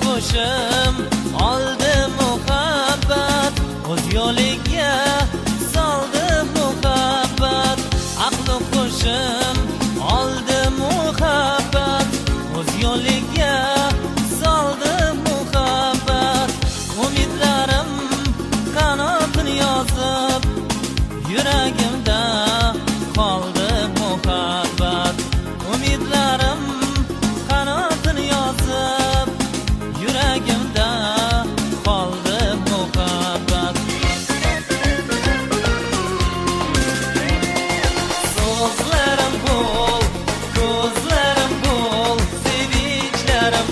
qo'shim oldi muhabbat, o'z yo'liga soldi muhabbat. Aqli qo'shim oldi muhabbat, o'z yo'liga soldi muhabbat. Umidlarim qanotini yozib, yuragimda qoldi muhabbat. Umidlarim qanotini yozib, yuragimda qoldi muhabbat. So'zlarim bo'l, ko'zlarim bo'l, sevinchlarim